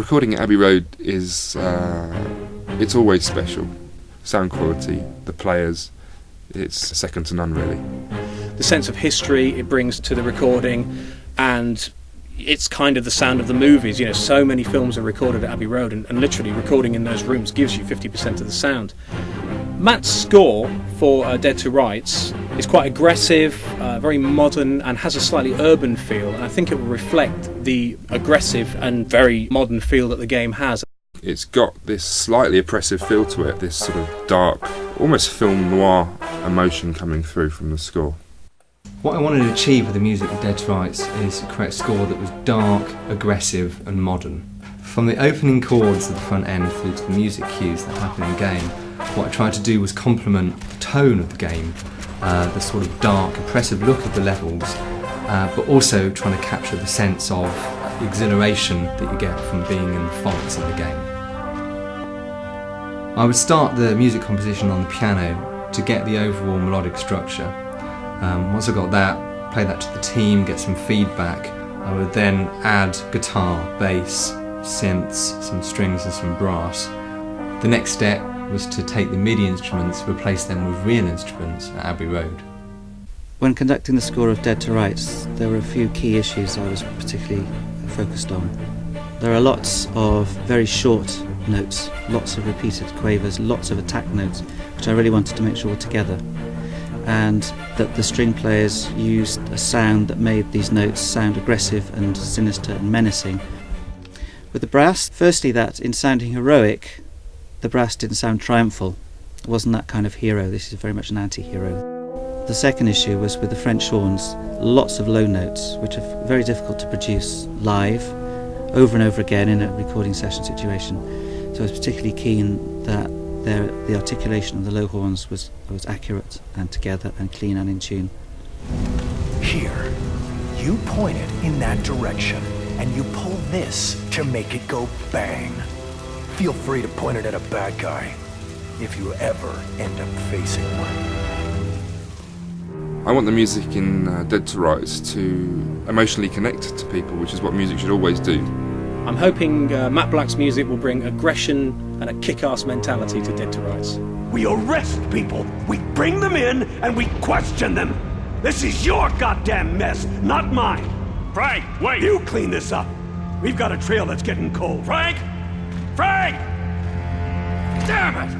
Recording at Abbey Road is, it's always special. Sound quality, the players, it's second to none really. The sense of history it brings to the recording, and it's kind of the sound of the movies. You know, so many films are recorded at Abbey Road, and literally recording in those rooms gives you 50% of the sound. Matt's score for Dead to Rights is quite aggressive, very modern, and has a slightly urban feel, and I think it will reflect the aggressive and very modern feel that the game has. It's got this slightly oppressive feel to it, this sort of dark, almost film noir emotion coming through from the score. What I wanted to achieve with the music of Dead to Rights is to create a score that was dark, aggressive and modern. From the opening chords at the front end through to the music cues that happen in the game, what I tried to do was complement the tone of the game, the sort of dark, oppressive look of the levels, but also trying to capture the sense of exhilaration that you get from being in the fights of the game. I would start the music composition on the piano to get the overall melodic structure. Once I got that, play that to the team, get some feedback, I would then add guitar, bass, synths, some strings and some brass. The next step was to take the MIDI instruments, replace them with real instruments at Abbey Road. When conducting the score of Dead to Rights, there were a few key issues I was particularly focused on. There are lots of very short notes, lots of repeated quavers, lots of attack notes, which I really wanted to make sure were together, and that the string players used a sound that made these notes sound aggressive and sinister and menacing. With the brass, firstly, that in sounding heroic, the brass didn't sound triumphal. It wasn't that kind of hero. This is very much an anti-hero. The second issue was with the French horns, lots of low notes, which are very difficult to produce live, over and over again in a recording session situation. So I was particularly keen that the articulation of the low horns was accurate and together and clean and in tune. Here, you point it in that direction, and you pull this to make it go bang. Feel free to point it at a bad guy, if you ever end up facing one. I want the music in Dead to Rights to emotionally connect to people, which is what music should always do. I'm hoping Matt Black's music will bring aggression and a kick-ass mentality to Dead to Rights. We arrest people, we bring them in, and we question them. This is your goddamn mess, not mine. Frank, wait! You clean this up. We've got a trail that's getting cold. Frank! Frank! Damn it!